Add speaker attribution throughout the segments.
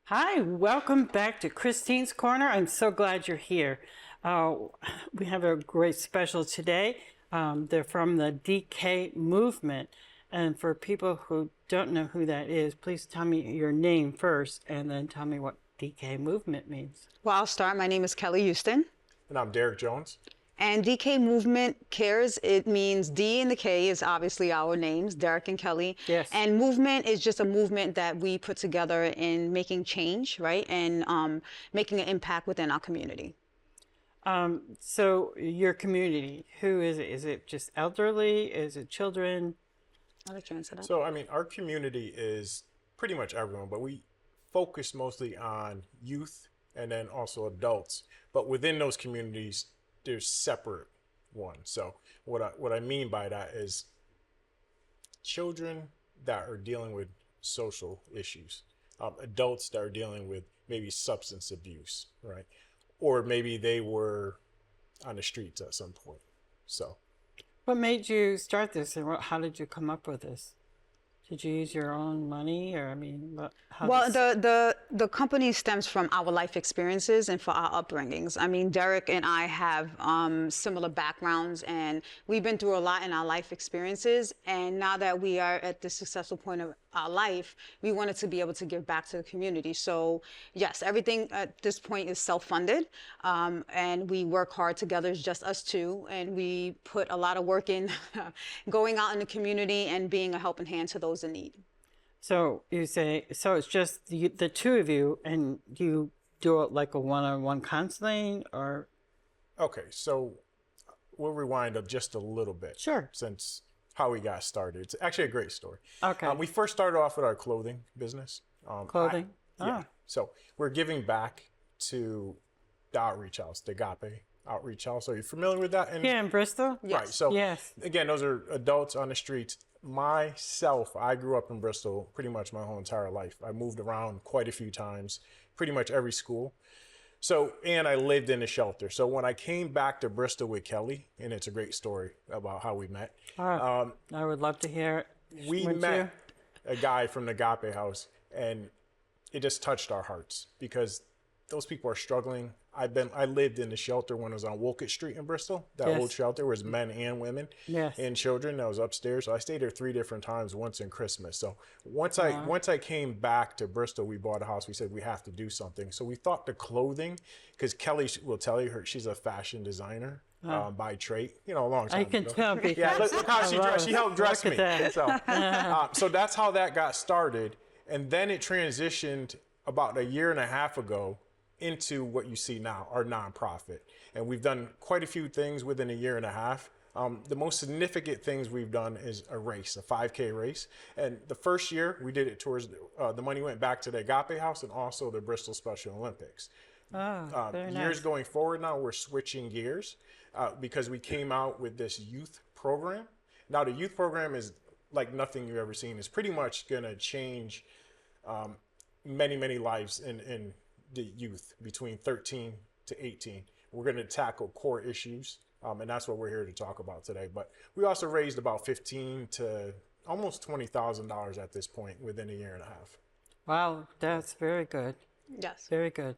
Speaker 1: Hi, welcome back to Christine's Corner. I'm so glad you're here. We have a great special today. They're from the DK movement. And for people who don't know who that is, please tell me your name first and then tell me what DK movement means.
Speaker 2: Well, I'll start. My name is Kelly Houston.
Speaker 3: And I'm Derek Jones.
Speaker 2: And DK Movement Cares, it means D and the K is obviously our names, Derek and Kelly.
Speaker 1: Yes.
Speaker 2: And movement is just a movement that we put together in making change, right? And making an impact within our community.
Speaker 1: So your community, who is it? Is it just elderly? Is it children?
Speaker 2: I'll let you answer that.
Speaker 3: So, our community is pretty much everyone, but we focus mostly on youth and then also adults. But within those communities, there's separate ones. So what I mean by that is children that are dealing with social issues, adults that are dealing with maybe substance abuse, right? Or maybe they were on the streets at some point. So
Speaker 1: What made you start this and how did you come up with this? Did you use your own money or
Speaker 2: Well, the company stems from our life experiences and for our upbringings. I mean, Derek and I have similar backgrounds, and we've been through a lot in our life experiences. And now that we are at the successful point of our life, we wanted to be able to give back to the community. So yes, everything at this point is self-funded, and we work hard together. It's just us two, and we put a lot of work in going out in the community and being a helping hand to those in need.
Speaker 1: So you say, so it's just the two of you and you do it like a one-on-one counseling or?
Speaker 3: okay, so we'll rewind up just a little bit.
Speaker 1: Sure.
Speaker 3: Since how we got started. It's actually a great story.
Speaker 1: Okay.
Speaker 3: We first started off with our clothing business.
Speaker 1: Clothing?
Speaker 3: Yeah. So we're giving back to the outreach house, the Agape outreach house. Are you familiar with that?
Speaker 1: Here in Bristol?
Speaker 2: Yes.
Speaker 3: Right. So
Speaker 1: Yes.
Speaker 3: again, those are adults on the streets. Myself, I grew up in Bristol pretty much my whole entire life. I moved around quite a few times, pretty much every school. So, and I lived in a shelter. So when I came back to Bristol with Kelly, and it's a great story about how we met.
Speaker 1: I would love to hear it.
Speaker 3: We
Speaker 1: Wouldn't
Speaker 3: met a guy from the Agape house, and it just touched our hearts because those people are struggling. I lived in the shelter when I was on Wolcott Street in Bristol. That
Speaker 1: Yes.
Speaker 3: old shelter was men and women
Speaker 1: Yes.
Speaker 3: and children. That was upstairs. So I stayed there 3 different times, once in Christmas. So once I came back to Bristol, we bought a house. We said we have to do something. So we thought the clothing, because Kelly will tell you she's a fashion designer. By trade, a long time
Speaker 1: I can
Speaker 3: ago.
Speaker 1: tell because
Speaker 3: Yeah, look how she dressed. She helped dress
Speaker 1: Look
Speaker 3: me.
Speaker 1: at that.
Speaker 3: So that's how that got started. And then it transitioned about a year and a half ago into what you see now, our nonprofit. And we've done quite a few things within a year and a half. The most significant things we've done is a race, a 5K race. And the first year we did it towards, the money went back to the Agape House and also the Bristol Special Olympics.
Speaker 1: Very
Speaker 3: Years
Speaker 1: nice.
Speaker 3: going forward now, we're switching gears because we came out with this youth program. Now the youth program is like nothing you've ever seen. It's pretty much going to change many, many lives in the youth between 13 to 18. We're going to tackle core issues, and that's what we're here to talk about today. But we also raised about $15,000 to almost $20,000 at this point within a year and a half.
Speaker 1: Wow, that's very good.
Speaker 2: Yes.
Speaker 1: Very good.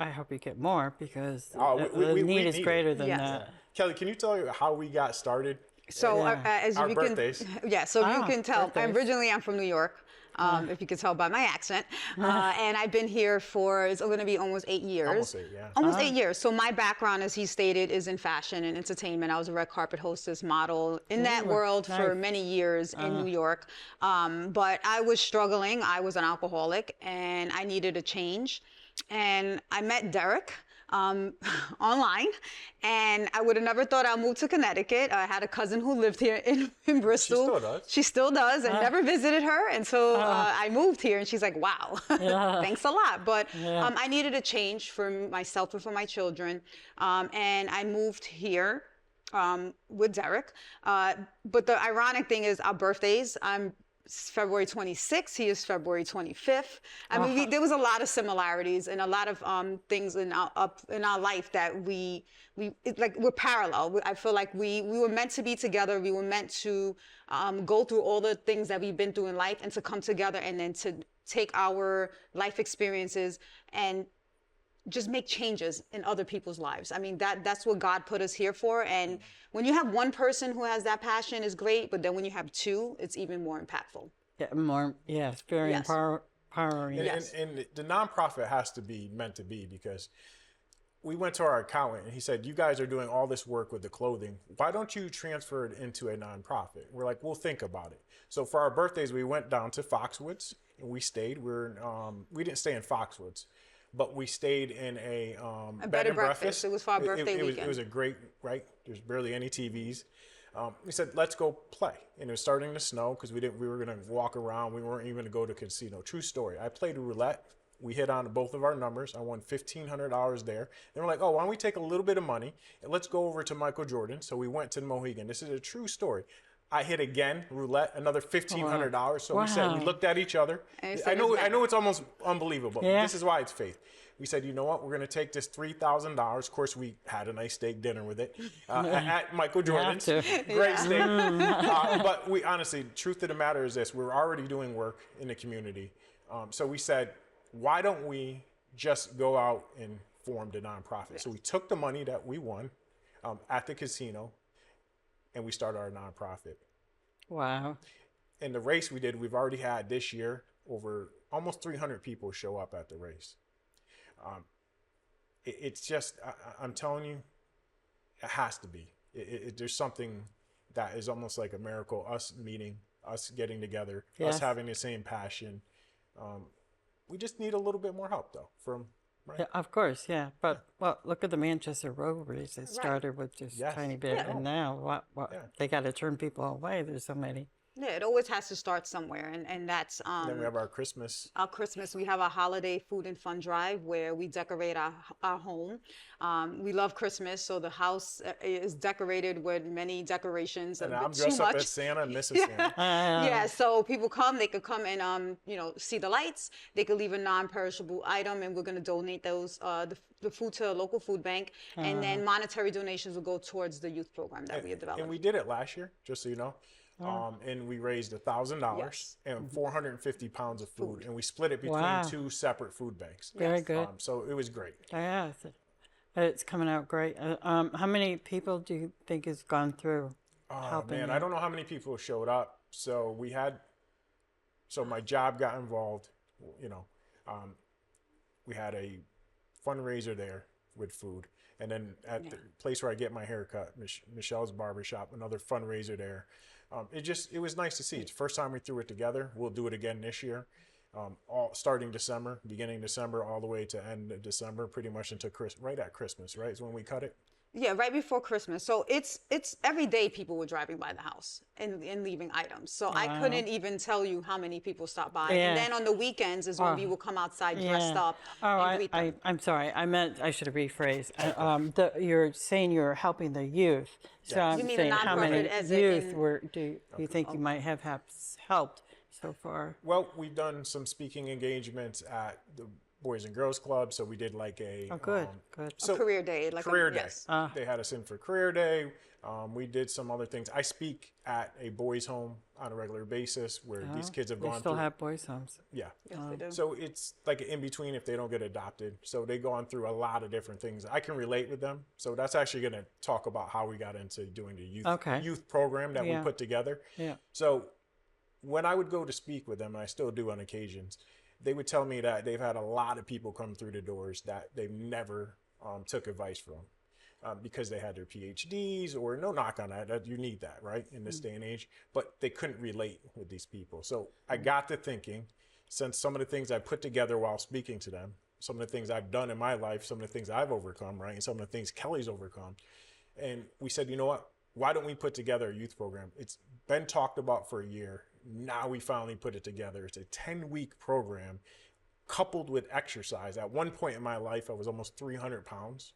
Speaker 1: I hope you get more because
Speaker 3: We
Speaker 1: the need is
Speaker 3: need
Speaker 1: greater
Speaker 3: it.
Speaker 1: than
Speaker 2: Yes.
Speaker 1: that.
Speaker 3: Kelly, can you tell you how we got started?
Speaker 2: So
Speaker 1: Yeah.
Speaker 2: as
Speaker 3: Our
Speaker 2: you
Speaker 3: birthdays.
Speaker 2: can, yeah. So you can tell.
Speaker 1: Birthdays.
Speaker 2: Originally, I'm from New York. If you can tell by my accent, and I've been here for it's going to be almost 8 years.
Speaker 3: Almost 8, yeah.
Speaker 2: Almost 8 years. So my background, as he stated, is in fashion and entertainment. I was a red carpet hostess, model in that
Speaker 1: Ooh,
Speaker 2: world for
Speaker 1: nice.
Speaker 2: many years in New York. But I was struggling. I was an alcoholic, and I needed a change. And I met Derek online, and I would have never thought I'd move to Connecticut. I had a cousin who lived here in Bristol.
Speaker 3: still does.
Speaker 2: She still does, and never visited her. And so I moved here, and she's like, wow, thanks a lot. But I needed a change for myself and for my children. And I moved here with Derek. But the ironic thing is our birthdays, I'm February 26th. He is February 25th. I mean, there was a lot of similarities and a lot of things in our life that we're parallel. I feel like we were meant to be together. We were meant to go through all the things that we've been through in life and to come together and then take our life experiences and just make changes in other people's lives. I mean, that's what God put us here for. And when you have one person who has that passion, is great. But then when you have two, it's even more impactful.
Speaker 1: Yeah, more. Yes, very
Speaker 2: Yes.
Speaker 1: empowering.
Speaker 2: Yes.
Speaker 3: And the nonprofit has to be meant to be, because we went to our accountant and he said, you guys are doing all this work with the clothing. Why don't you transfer it into a nonprofit? We're like, we'll think about it. So for our birthdays, we went down to Foxwoods and we stayed. We didn't stay in Foxwoods, but we stayed in a bed and breakfast.
Speaker 2: It was for our birthday weekend.
Speaker 3: It was a great, right? There's barely any TVs. We said, let's go play. And it was starting to snow because we were going to walk around. We weren't even going to go to casino. True story. I played roulette. We hit on both of our numbers. I won $1,500 there. And we're like, oh, why don't we take a little bit of money and let's go over to Michael Jordan. So we went to Mohegan. This is a true story. I hit again, roulette, another $1,500. So we said, we looked at each other. I know it's almost unbelievable.
Speaker 1: Yeah.
Speaker 3: This is why it's faith. We said, you know what? We're going to take this $3,000. Of course, we had a nice steak dinner with it at Michael Jordan's. Great steak. But we honestly, truth of the matter is this: we're already doing work in the community. So we said, why don't we just go out and form the nonprofit? Yes. So we took the money that we won at the casino, and we started our nonprofit.
Speaker 1: Wow.
Speaker 3: And the race we did, we've already had this year over almost 300 people show up at the race. It's just, I'm telling you, it has to be. There's something that is almost like a miracle. Us meeting, us getting together,
Speaker 1: Yes.
Speaker 3: us having the same passion. We just need a little bit more help, though, from. Right?
Speaker 1: Yeah, of course, yeah. But well, look at the Manchester Road race. It started with just
Speaker 3: Yes.
Speaker 1: a tiny bit, and now they got to turn people away. There's so many.
Speaker 2: Yeah, it always has to start somewhere, and that's
Speaker 3: Then we have our Christmas.
Speaker 2: our Christmas. We have a holiday food and fun drive where we decorate our home. We love Christmas, so the house is decorated with many decorations.
Speaker 3: And
Speaker 2: a
Speaker 3: I'm
Speaker 2: bit
Speaker 3: dressed
Speaker 2: too
Speaker 3: up
Speaker 2: much.
Speaker 3: as Santa and Mrs. Santa.
Speaker 2: Yeah, so people come, they could come and see the lights. They could leave a non-perishable item, and we're gonna donate those the food to a local food bank, and then monetary donations will go towards the youth program that we have developed.
Speaker 3: And we did it last year, just so you know. And we raised $1,000
Speaker 2: Yes.
Speaker 3: and 450 pounds of food, and we split it between
Speaker 1: Wow.
Speaker 3: two separate food banks.
Speaker 1: Very good.
Speaker 3: So it was great.
Speaker 1: Yeah, it's coming out great. How many people do you think has gone through helping?
Speaker 3: Man, I don't know how many people showed up. So my job got involved. We had a fundraiser there with food, and then at the place where I get my hair cut, Michelle's Barbershop, another fundraiser there. It was nice to see. It's the first time we threw it together. We'll do it again this year. Starting December, beginning December, all the way to end of December, pretty much until right at Christmas, right? Is when we cut it.
Speaker 2: Yeah, right before Christmas. So it's every day people were driving by the house and leaving items. So I couldn't even tell you how many people stopped by.
Speaker 1: Yeah.
Speaker 2: And then on the weekends is when we will come outside dressed up and greet them.
Speaker 1: I'm sorry. I should have rephrased. You're saying you're helping the youth. So I'm
Speaker 2: You mean
Speaker 1: saying
Speaker 2: a
Speaker 1: how many
Speaker 2: nonprofit as
Speaker 1: youth
Speaker 2: in-
Speaker 1: do you think you might have helped so far?
Speaker 3: Well, we've done some speaking engagements at the Boys and Girls Club, so we did like a
Speaker 1: Good.
Speaker 3: so
Speaker 2: career day, like
Speaker 3: career day.
Speaker 2: yes.
Speaker 3: They had us in for career day. We did some other things. I speak at a boys' home on a regular basis where these kids have
Speaker 1: They
Speaker 3: gone
Speaker 1: still
Speaker 3: through.
Speaker 1: have boys' homes.
Speaker 3: Yeah.
Speaker 2: Yes, they do.
Speaker 3: So it's like an in between if they don't get adopted. So they've gone through a lot of different things. I can relate with them. So that's actually going to talk about how we got into doing the youth program that we put together.
Speaker 1: Yeah.
Speaker 3: So when I would go to speak with them, and I still do on occasions, they would tell me that they've had a lot of people come through the doors that they've never took advice from because they had their PhDs, or no knock on that you need that, right, in this day and age, but they couldn't relate with these people. So I got to thinking, since some of the things I put together while speaking to them, some of the things I've done in my life, some of the things I've overcome, right, and some of the things Kelly's overcome, and we said, you know what, why don't we put together a youth program? It's been talked about for a year. Now we finally put it together. It's a 10-week program coupled with exercise. At one point in my life, I was almost 300 pounds.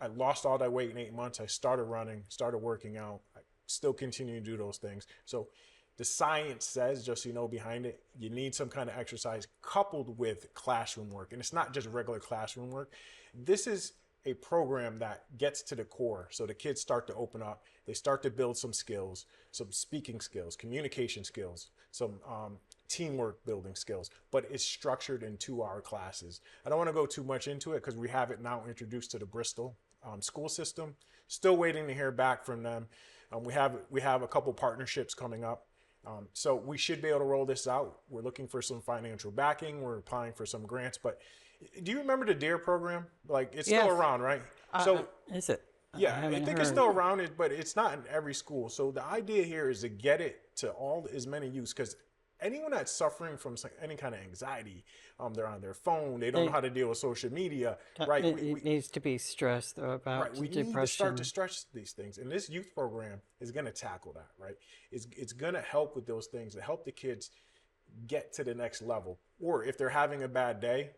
Speaker 3: I lost all that weight in 8 months. I started running, started working out. I still continue to do those things. So the science says, just so you know, behind it, you need some kind of exercise coupled with classroom work. And it's not just regular classroom work. This is a program that gets to the core. So the kids start to open up. They start to build some skills, some speaking skills, communication skills, some teamwork building skills, but it's structured in 2 hour classes. I don't want to go too much into it because we have it now introduced to the Bristol school system. Still waiting to hear back from them. We have a couple partnerships coming up. So we should be able to roll this out. We're looking for some financial backing. We're applying for some grants. But do you remember the DARE program? Like, it's still
Speaker 1: Yes.
Speaker 3: around, right?
Speaker 1: Is it?
Speaker 3: Yeah, I
Speaker 1: haven't
Speaker 3: think it's
Speaker 1: heard.
Speaker 3: still around, but it's not in every school. So the idea here is to get it to as many youths, because anyone that's suffering from any kind of anxiety, they're on their phone, they don't know how to deal with social media, right?
Speaker 1: It needs to be stressed about
Speaker 3: Right, we
Speaker 1: depression.
Speaker 3: need to start to stretch these things, and this youth program is going to tackle that. Right, it's going to help with those things to help the kids get to the next level. Or if they're having a bad day,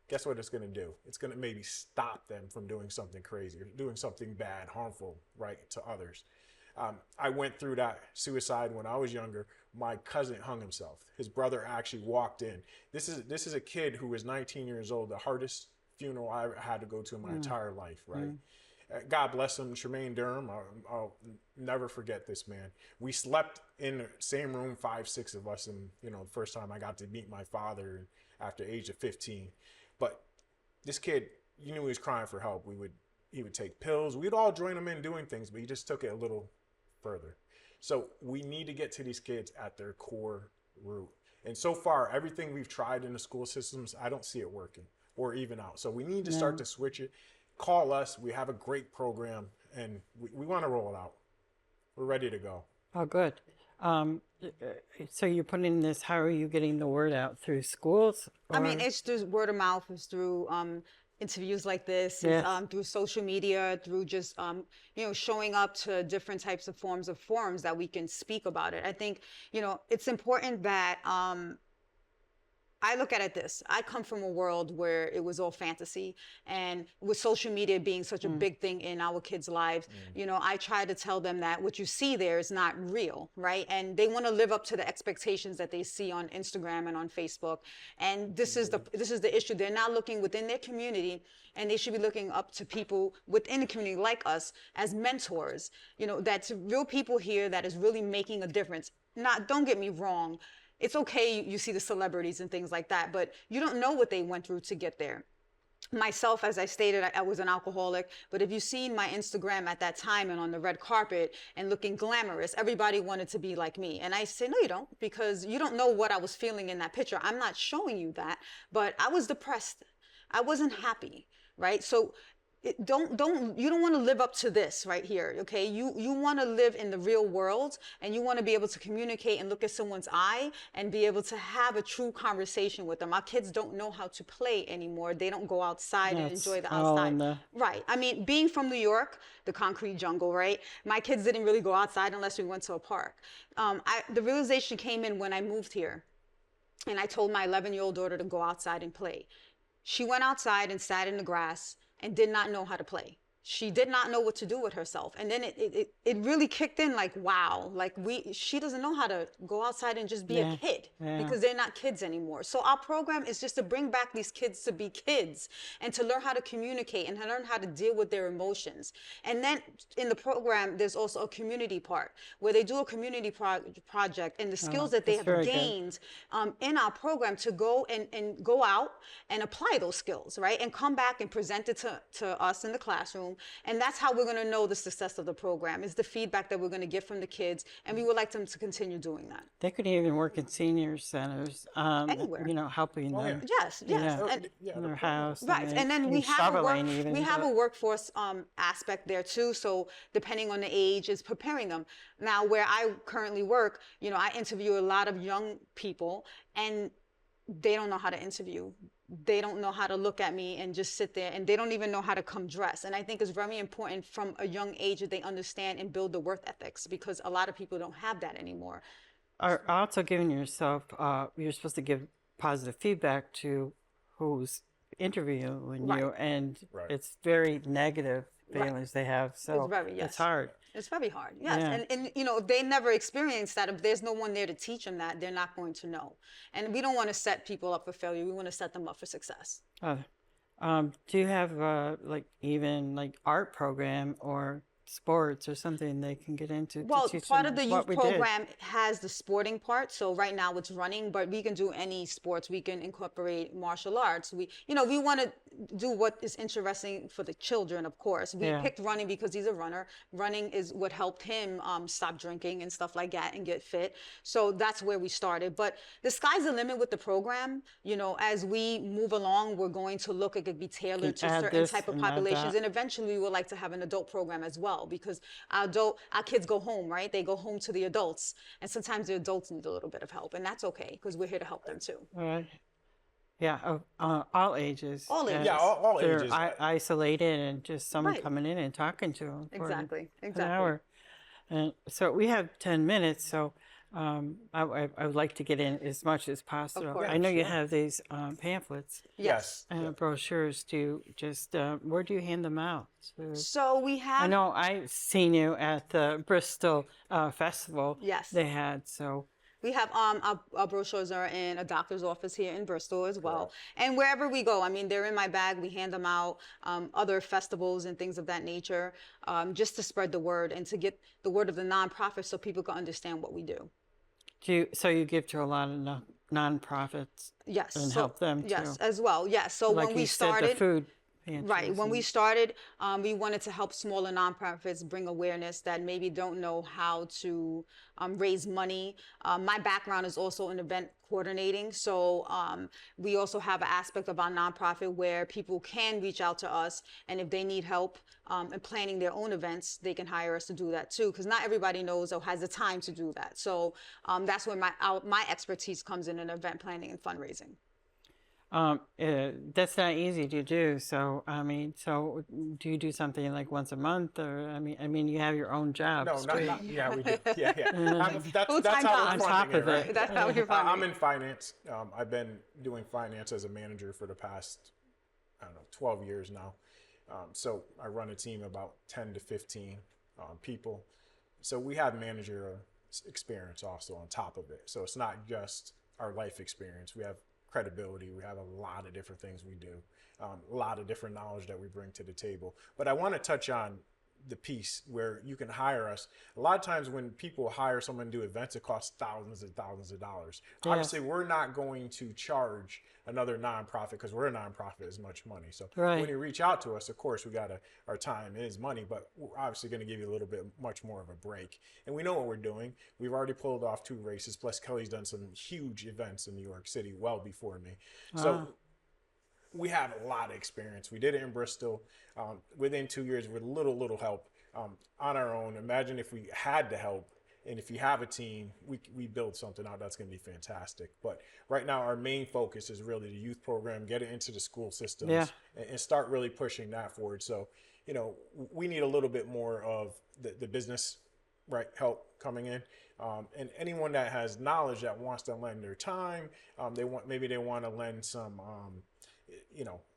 Speaker 3: guess what it's going to do? It's going to maybe stop them from doing something crazy or doing something bad, harmful, right, to others. I went through that suicide when I was younger. My cousin hung himself. His brother actually walked in. This is a kid who was 19 years old, the hardest funeral I ever had to go to in my entire life, right? God bless him, Tremaine Durham. I'll never forget this man. We slept in the same room, 5, 6 of us, and the first time I got to meet my father after age of 15. But this kid, you knew he was crying for help. He would take pills. We'd all join him in doing things, but he just took it a little further. So we need to get to these kids at their core root. And so far, everything we've tried in the school systems, I don't see it working or even out. So we need to start to switch it. Call us. We have a great program, and we want to roll it out. We're ready to go.
Speaker 1: Oh, good. So you're putting this, how are you getting the word out? Through schools?
Speaker 2: I mean, it's through word of mouth, it's through interviews like this,
Speaker 1: Yes.
Speaker 2: through social media, through just showing up to different types of forums that we can speak about it. I think it's important that I look at it this. I come from a world where it was all fantasy, and with social media being such a big thing in our kids' lives, I try to tell them that what you see there is not real, right? And they want to live up to the expectations that they see on Instagram and on Facebook. And this is the issue. They're not looking within their community, and they should be looking up to people within the community like us as mentors. That's real people here that is really making a difference. Don't get me wrong. It's okay, you see the celebrities and things like that, but you don't know what they went through to get there. Myself, as I stated, I was an alcoholic, but if you've seen my Instagram at that time and on the red carpet and looking glamorous, everybody wanted to be like me. And I said, no, you don't, because you don't know what I was feeling in that picture. I'm not showing you that, but I was depressed. I wasn't happy, right? So you don't want to live up to this right here, okay? You want to live in the real world, and you want to be able to communicate and look at someone's eye and be able to have a true conversation with them. Our kids don't know how to play anymore. They don't go outside and enjoy the outside. Right. I mean, being from New York, the concrete jungle, right? My kids didn't really go outside unless we went to a park. The realization came in when I moved here, and I told my 11-year-old daughter to go outside and play. She went outside and sat in the grass and did not know how to play. She did not know what to do with herself. And then it really kicked in like, wow, like she doesn't know how to go outside and just be a kid because they're not kids anymore. So our program is just to bring back these kids to be kids and to learn how to communicate and to learn how to deal with their emotions. And then in the program, there's also a community part where they do a community project, and the skills that they have gained in our program to go and go out and apply those skills, right? And come back and present it to us in the classroom. And that's how we're going to know the success of the program, is the feedback that we're going to get from the kids. And we would like them to continue doing that.
Speaker 1: They could even work in senior centers,
Speaker 2: Anywhere.
Speaker 1: helping them.
Speaker 2: Yes, yes.
Speaker 1: In their house.
Speaker 2: Right, and then we have a workforce aspect there too. So depending on the age, is preparing them. Now, where I currently work, I interview a lot of young people, and they don't know how to interview. They don't know how to look at me and just sit there, and they don't even know how to come dressed. And I think it's very important from a young age that they understand and build the work ethics, because a lot of people don't have that anymore.
Speaker 1: Are also giving yourself, you're supposed to give positive feedback to who's interviewing you, and it's very negative feelings they have. So it's hard.
Speaker 2: It's very hard, yes. And if they never experienced that, if there's no one there to teach them that, they're not going to know. And we don't want to set people up for failure. We want to set them up for success.
Speaker 1: Do you have even art program or sports or something they can get into
Speaker 2: Well,
Speaker 1: to teach
Speaker 2: part
Speaker 1: them
Speaker 2: of the
Speaker 1: what
Speaker 2: youth
Speaker 1: we did.
Speaker 2: program has the sporting part. So right now it's running, but we can do any sports. We can incorporate martial arts. We want to do what is interesting for the children, of course. We
Speaker 1: Yeah.
Speaker 2: picked running because he's a runner. Running is what helped him stop drinking and stuff like that and get fit. So that's where we started. But the sky's the limit with the program. As we move along, we're going to look, it could be tailored to
Speaker 1: add
Speaker 2: certain
Speaker 1: this
Speaker 2: type of
Speaker 1: and add
Speaker 2: populations.
Speaker 1: that.
Speaker 2: And eventually we would like to have an adult program as well, because our kids go home, right? They go home to the adults, and sometimes the adults need a little bit of help, and that's okay because we're here to help them too.
Speaker 1: All right. Yeah, of all ages.
Speaker 2: All ages.
Speaker 3: Yeah, all
Speaker 1: They're
Speaker 3: ages.
Speaker 1: isolated and just someone
Speaker 2: Right.
Speaker 1: coming in and talking to them for
Speaker 2: Exactly.
Speaker 1: an
Speaker 2: Exactly.
Speaker 1: hour. And so we have 10 minutes, so I would like to get in as much as possible.
Speaker 2: course.
Speaker 1: I know you
Speaker 3: Sure.
Speaker 1: have these pamphlets
Speaker 2: Yes.
Speaker 1: and brochures to just, where do you hand them out?
Speaker 2: So we have.
Speaker 1: I know I've seen you at the Bristol Festival.
Speaker 2: Yes.
Speaker 1: They had, so.
Speaker 2: We have our brochures are in a doctor's office here in Bristol as well, and wherever we go. I mean, they're in my bag. We hand them out, other festivals and things of that nature, just to spread the word and to get the word of the nonprofit so people can understand what we do.
Speaker 1: So you give to a lot of nonprofits
Speaker 2: Yes.
Speaker 1: and
Speaker 2: so,
Speaker 1: help them
Speaker 2: Yes,
Speaker 1: too.
Speaker 2: as well. Yes. So
Speaker 1: Like
Speaker 2: when we
Speaker 1: you said,
Speaker 2: started.
Speaker 1: the food
Speaker 2: Right.
Speaker 1: pantries
Speaker 2: When we
Speaker 1: and-
Speaker 2: started, we wanted to help smaller nonprofits bring awareness that maybe don't know how to raise money. My background is also in event coordinating. So we also have an aspect of our nonprofit where people can reach out to us. And if they need help in planning their own events, they can hire us to do that too. Because not everybody knows or has the time to do that. So that's where my expertise comes in event planning and fundraising.
Speaker 1: That's not easy to do. So, I mean, so do you do something like once a month, or I mean, you have your own job.
Speaker 3: No, not yeah, we do. Yeah, yeah. That's
Speaker 2: Full-time
Speaker 3: how
Speaker 2: job.
Speaker 3: we're
Speaker 1: On
Speaker 3: funding
Speaker 1: top of
Speaker 3: right?
Speaker 1: it.
Speaker 2: That's how you're funding.
Speaker 3: I'm in finance. I've been doing finance as a manager for the past, I don't know, 12 years now. So I run a team of about 10 to 15 people. So we have managerial experience also on top of it. So it's not just our life experience. We have credibility. We have a lot of different things we do, a lot of different knowledge that we bring to the table. But I want to touch on the piece where you can hire us. A lot of times when people hire someone to do events, it costs thousands and thousands of dollars.
Speaker 1: Yeah.
Speaker 3: Obviously, we're not going to charge another nonprofit because we're a nonprofit as much money. So
Speaker 1: Right.
Speaker 3: when you reach out to us, of course, our time is money, but we're obviously going to give you a little bit much more of a break. And we know what we're doing. We've already pulled off 2 races, plus Kelly's done some huge events in New York City well before me. So we have a lot of experience. We did it in Bristol. Within 2 years, with little help on our own. Imagine if we had to help, and if you have a team, we build something out that's going to be fantastic. But right now, our main focus is really the youth program, get it into the school systems,
Speaker 1: Yeah.
Speaker 3: and start really pushing that forward. So, we need a little bit more of the business, right, help coming in. And anyone that has knowledge that wants to lend their time, they want to lend some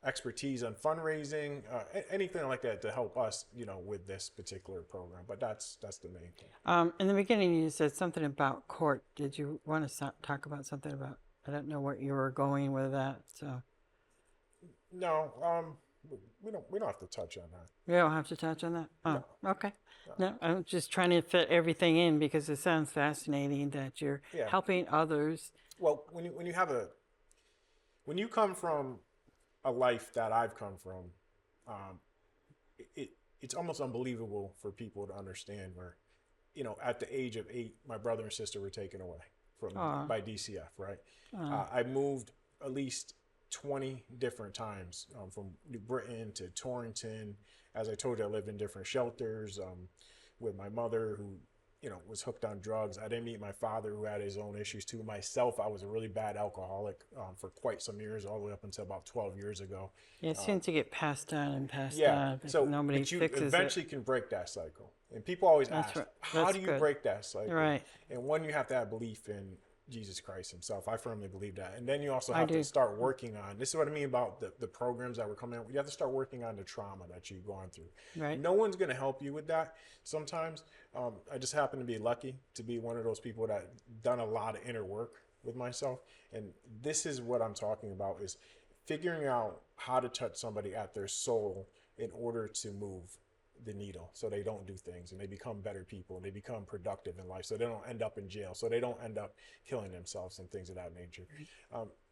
Speaker 3: expertise on fundraising, anything like that to help us, with this particular program. But that's the main thing.
Speaker 1: In the beginning, you said something about court. Did you want to talk about something about? I don't know where you were going with that. So
Speaker 3: No, we don't have to touch on that.
Speaker 1: you don't have to touch on that. Oh, okay. No, I'm just trying to fit everything in because it sounds fascinating that you're
Speaker 3: Yeah.
Speaker 1: helping others.
Speaker 3: Well, when you come from a life that I've come from, it's almost unbelievable for people to understand where, at the age of 8, my brother and sister were taken away by DCF, right? I moved at least 20 different times, from New Britain to Torrington. As I told you, I lived in different shelters with my mother who, was hooked on drugs. I didn't meet my father who had his own issues too. Myself, I was a really bad alcoholic for quite some years, all the way up until about 12 years ago.
Speaker 1: Yeah, it seems to get passed on and passed
Speaker 3: Yeah,
Speaker 1: on. But
Speaker 3: so
Speaker 1: nobody
Speaker 3: but you
Speaker 1: fixes
Speaker 3: eventually can break that cycle. And people always ask,
Speaker 1: right.
Speaker 3: how
Speaker 1: That's
Speaker 3: do you
Speaker 1: good.
Speaker 3: break that cycle?
Speaker 1: Right.
Speaker 3: And one, you have to have belief in Jesus Christ himself. I firmly believe that. And then you also
Speaker 1: I
Speaker 3: have
Speaker 1: do.
Speaker 3: to start working on, this is what I mean about the programs that were coming out. You have to start working on the trauma that you've gone through.
Speaker 1: Right.
Speaker 3: No one's going to help you with that sometimes. I just happen to be lucky to be one of those people that done a lot of inner work with myself. And this is what I'm talking about, is figuring out how to touch somebody at their soul in order to move the needle, so they don't do things, and they become better people, and they become productive in life, so they don't end up in jail, so they don't end up killing themselves and things of that nature.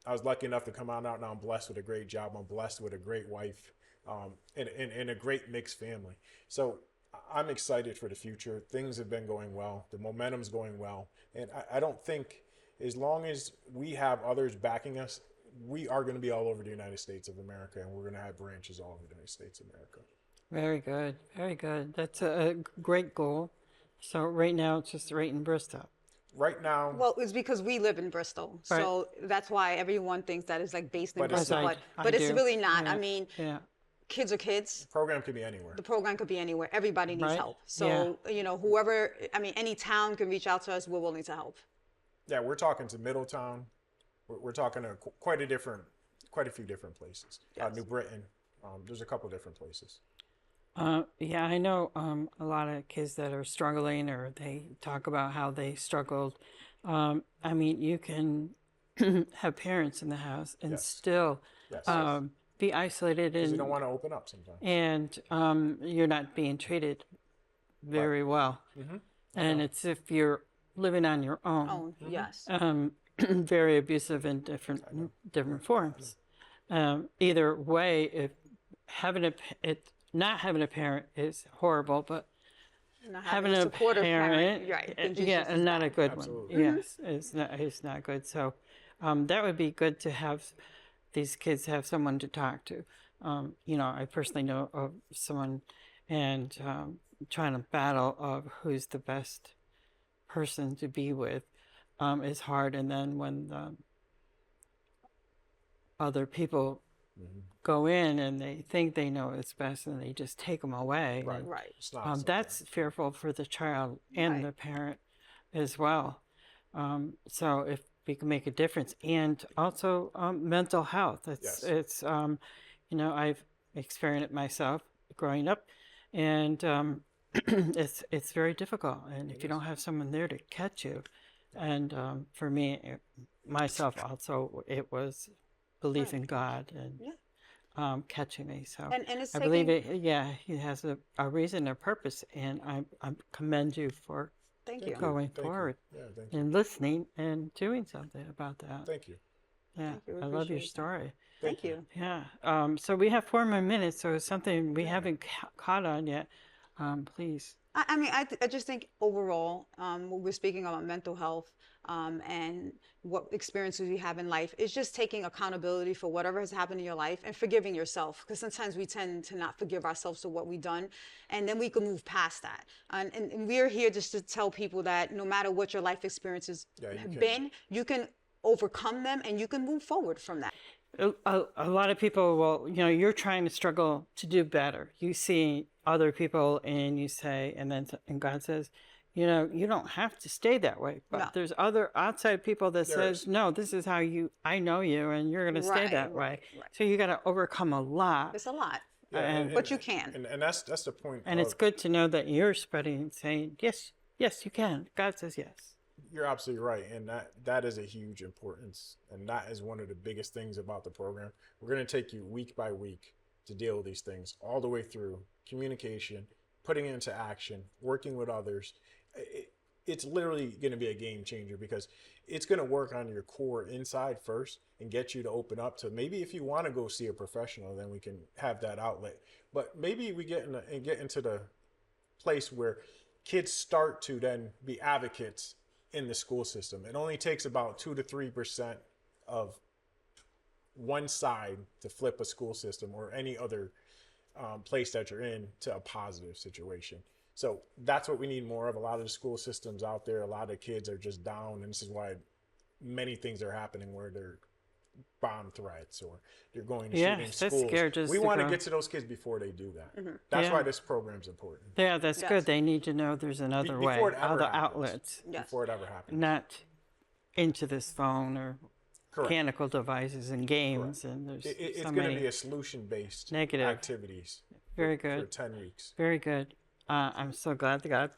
Speaker 3: I was lucky enough to come out, and I'm blessed with a great job. I'm blessed with a great wife, and a great mixed family. So I'm excited for the future. Things have been going well. The momentum's going well. And I don't think, as long as we have others backing us, we are going to be all over the United States of America, and we're going to have branches all over the United States of America.
Speaker 1: Very good. Very good. That's a great goal. So right now it's just right in Bristol.
Speaker 3: Right now,
Speaker 2: Well, it's because we live in Bristol, so that's why everyone thinks that it's like based in
Speaker 3: But it's
Speaker 2: Bristol,
Speaker 3: not.
Speaker 2: but
Speaker 1: I
Speaker 2: it's
Speaker 1: do.
Speaker 2: really not.
Speaker 1: Yeah.
Speaker 2: I mean,
Speaker 1: Yeah.
Speaker 2: kids are kids.
Speaker 3: the program could be anywhere.
Speaker 2: The program could be anywhere. Everybody needs
Speaker 1: Right.
Speaker 2: help. So, you know, whoever, I mean, any town can reach out to us. We're willing to help.
Speaker 3: Yeah, we're talking to Middletown. We're talking to quite a few different places.
Speaker 2: Yes.
Speaker 3: New Britain. There's a couple different places.
Speaker 1: Yeah, I know a lot of kids that are struggling, or they talk about how they struggled. I mean, you can have parents in the house and
Speaker 3: Yes.
Speaker 1: still
Speaker 3: Yes.
Speaker 1: be isolated,
Speaker 3: Because you
Speaker 1: and
Speaker 3: don't want to open up sometimes.
Speaker 1: you're not being treated very well. And it's if you're living on your own.
Speaker 2: Oh, yes.
Speaker 1: Very abusive in different forms. Either way, if not having a parent is horrible, but
Speaker 2: Not
Speaker 1: having a
Speaker 2: supportive
Speaker 1: parent,
Speaker 2: right? then
Speaker 1: yeah,
Speaker 2: Jesus
Speaker 1: and
Speaker 2: is
Speaker 1: not a
Speaker 2: bad.
Speaker 1: good
Speaker 3: Absolutely.
Speaker 1: one. Yes, it's not good. So that would be good to have these kids have someone to talk to. You know, I personally know of someone, and trying to battle of who's the best person to be with is hard. And then when the other people go in and they think they know it's best, and they just take them away.
Speaker 3: Right.
Speaker 1: and,
Speaker 2: Right.
Speaker 3: It's not something.
Speaker 1: that's fearful for the child and
Speaker 2: Right.
Speaker 1: the parent as well. So if we can make a difference, and also mental health.
Speaker 3: Yes.
Speaker 1: It's you know, I've experienced it myself growing up, and it's very difficult. And if you don't have someone there to catch you, and for me, myself also, it was belief in God and catching me. So
Speaker 2: And it's
Speaker 1: I believe it. Yeah, He has a reason, a purpose, and I commend you for
Speaker 2: Thank you.
Speaker 1: going
Speaker 3: Thank you.
Speaker 1: forward
Speaker 3: Yeah, thank you.
Speaker 1: and listening and doing something about that.
Speaker 3: Thank you.
Speaker 1: Yeah,
Speaker 2: Thank you. We
Speaker 1: I love your
Speaker 2: appreciate that.
Speaker 1: story.
Speaker 2: Thank you.
Speaker 1: Yeah. So we have 4 more minutes, so it's something we haven't caught on yet. Please.
Speaker 2: I mean, I just think overall, when we're speaking about mental health and what experiences you have in life, is just taking accountability for whatever has happened in your life and forgiving yourself. Because sometimes we tend to not forgive ourselves for what we've done, and then we can move past that. And we're here just to tell people that no matter what your life experiences
Speaker 3: Yeah, you
Speaker 2: have
Speaker 3: can.
Speaker 2: been, you can overcome them and you can move forward from that.
Speaker 1: A lot of people will, you know, you're trying to struggle to do better. You see other people and you say, and God says, you know, you don't have to stay that way. But
Speaker 2: No.
Speaker 1: there's other outside people that says,
Speaker 3: is.
Speaker 1: no, this is how I know you, and you're going to stay
Speaker 2: Right,
Speaker 1: that way.
Speaker 2: right.
Speaker 1: So you got to overcome a lot.
Speaker 2: It's a lot,
Speaker 3: Yeah,
Speaker 2: but you can.
Speaker 3: And that's the point.
Speaker 1: And it's good to know that you're spreading and saying, yes, you can. God says yes.
Speaker 3: You're absolutely right, and that is a huge importance, and that is one of the biggest things about the program. We're going to take you week by week to deal with these things, all the way through communication, putting it into action, working with others. It's literally going to be a game changer, because it's going to work on your core inside first and get you to open up to, maybe if you want to go see a professional, then we can have that outlet. But maybe we get into the place where kids start to then be advocates in the school system. It only takes about 2 to 3% of one side to flip a school system or any other place that you're in to a positive situation. So that's what we need more of. A lot of the school systems out there, a lot of kids are just down, and this is why many things are happening where they're bomb threats or they're going to shooting
Speaker 1: that's
Speaker 3: schools.
Speaker 1: scary just
Speaker 3: We
Speaker 1: to
Speaker 3: want to
Speaker 1: go.
Speaker 3: get to those kids before they do that. That's why this program's important.
Speaker 1: Yeah, that's
Speaker 2: Yes.
Speaker 1: good. They need to know there's another way,
Speaker 3: before it ever
Speaker 1: other
Speaker 3: happens.
Speaker 1: outlets,
Speaker 2: Yes.
Speaker 3: Before it ever happens.
Speaker 1: not into this phone or
Speaker 3: Correct.
Speaker 1: mechanical devices and games. And there's
Speaker 3: It's
Speaker 1: so
Speaker 3: going to
Speaker 1: many.
Speaker 3: be a solution-based
Speaker 1: negative.
Speaker 3: activities
Speaker 1: Very
Speaker 3: for
Speaker 1: good.
Speaker 3: 10 weeks.
Speaker 1: Very good. I'm so glad that God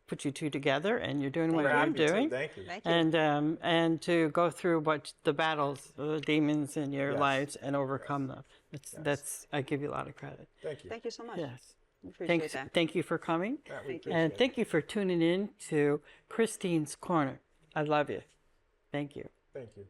Speaker 1: put you two together, and you're doing what
Speaker 3: We're
Speaker 1: you're
Speaker 3: happy to.
Speaker 1: doing.
Speaker 3: Thank you.
Speaker 2: Thank you.
Speaker 1: And to go through what the battles, the demons in your
Speaker 3: Yes.
Speaker 1: lives, and overcome them. That's I give you a lot of credit.
Speaker 3: Thank you.
Speaker 2: Thank you so much.
Speaker 1: Yes.
Speaker 2: Appreciate that.
Speaker 1: Thank you for coming.
Speaker 3: Yeah, we
Speaker 2: Thank you.
Speaker 3: appreciate
Speaker 1: And
Speaker 3: it.
Speaker 1: thank you for tuning in to Christine's Corner. I love you. Thank you.
Speaker 3: Thank you.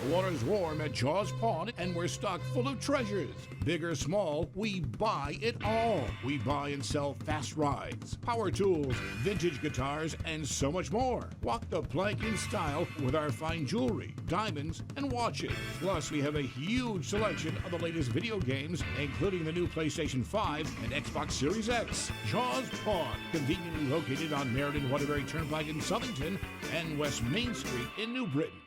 Speaker 4: The water's warm at Jaws Pond, and we're stocked full of treasures. Big or small, we buy it all. We buy and sell fast rides, power tools, vintage guitars, and so much more. Walk the plank in style with our fine jewelry, diamonds, and watches. Plus, we have a huge selection of the latest video games, including the new PlayStation 5 and Xbox Series X. Jaws Pond, conveniently located on Meriden Waterbury Turnpike in Southington and West Main Street in New Britain.